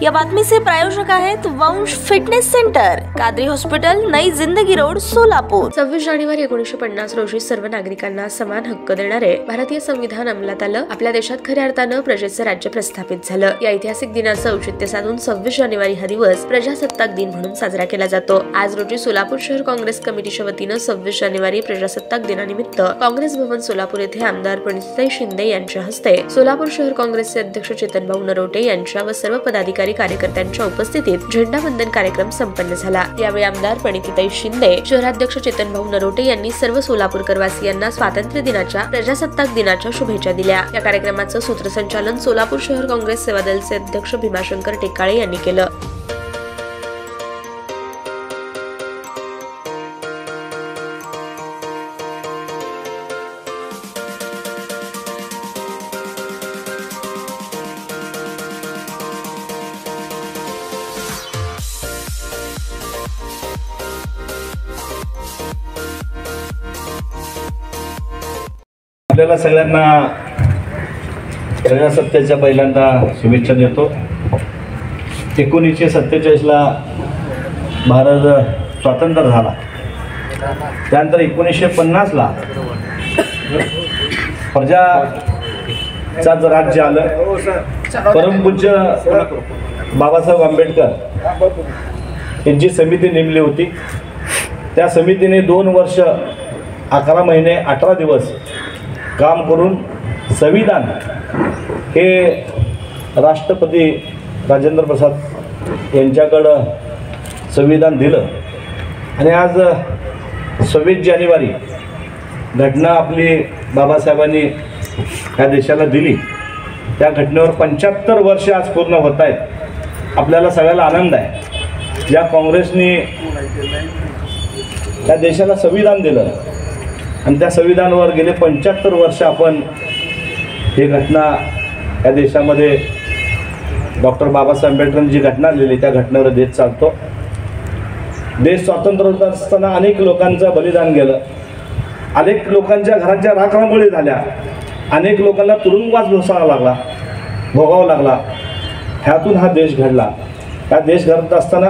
या बातमीचे प्रायोजक आहेत वंश फिटनेस सेंटर, कादरी हॉस्पिटल, नई जिंदगी रोड, सोलापूर। 26 जानेवारी 1950 रोजी सर्व नागरिकांना समान हक्क देणारे भारतीय संविधान अंमलात आलं। आपल्या देशात खऱ्या अर्थानं प्रजेचं राज्य प्रस्थापित झालं। या ऐतिहासिक दिनाचं औचित्य साधून 26 जानेवारी हा दिवस प्रजासत्ताक दिन म्हणून साजरा केला जातो। आज रोजी सोलापूर शहर काँग्रेस कमिटीच्या वतीनं 26 जानेवारी प्रजासत्ताक दिनानिमित्त काँग्रेस भवन सोलापूर येथे आमदार प्रणितीताई शिंदे यांच्या हस्ते सोलापूर शहर काँग्रेसचे अध्यक्ष चेतनभाऊ नरोटे यांच्या व सर्व पदाधिकारी कार्यकर्त्यांच्या उपस्थितीत झेंडावंदन कार्यक्रम संपन्न झाला। यावेळी आमदार प्रणितीताई शिंदे, शहराध्यक्ष चेतनभाऊ नरोटे यांनी सर्व सोलापूरकर वासियांना स्वातंत्र्य दिनाच्या, प्रजासत्ताक दिनाच्या शुभेच्छा दिल्या। या कार्यक्रमाचं सूत्रसंचालन सोलापूर शहर काँग्रेस सेवा दलचे अध्यक्ष भीमाशंकर टेकाळे यांनी केलं। आपल्याला सगळ्यांना प्रजासत्ताकाच्या पहिल्यांदा शुभेच्छा देतो। 1947 ला भारत स्वतंत्र झाला। त्यानंतर 1950 ला प्रजाचं राज्य आलं। परमपूज्य बाबासाहेब आंबेडकर यांची समिती नेमली होती। त्या समितीने 2 वर्ष 11 महिने 18 दिवस काम करून संविधान हे राष्ट्रपती राजेंद्र प्रसाद यांच्याकडं संविधान दिलं आणि आज 26 जानेवारी घटना आपली बाबासाहेबांनी या देशाला दिली। त्या घटनेवर 75 वर्ष आज पूर्ण होत आहेत। आपल्याला सगळ्याला आनंद आहे। या काँग्रेसने या देशाला संविधान दिलं आणि त्या संविधानावर गेले 75 वर्ष आपण ही घटना या देशामध्ये डॉक्टर बाबासाहेब आंबेडकरांनी जी घटना लिहिली त्या घटनेवर देश चालतो। देश स्वतंत्र होत असताना अनेक लोकांचं बलिदान गेलं, अनेक लोकांच्या घरांच्या राखणाबळी झाल्या, अनेक लोकांना तुरुंगवास भोगावा लागला। ह्यातून हा देश घडला। हा देश घडत असताना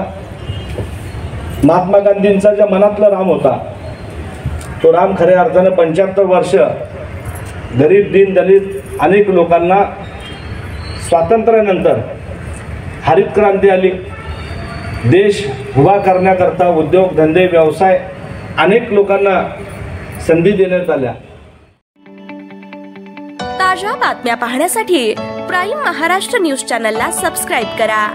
महात्मा गांधींचा ज्या मनातला राम होता तो राम खऱ्या अर्थानं 75 वर्ष गरीब, दीन, दलित अनेक लोकांना स्वातंत्र्यानंतर हरित क्रांती आली। देश उभा करण्याकरता उद्योग, धंदे, व्यवसाय अनेक लोकांना संधी देण्यात आल्या। ताज्या बातम्या पाहण्यासाठी प्राईम महाराष्ट्र न्यूज चॅनलला सबस्क्राईब करा।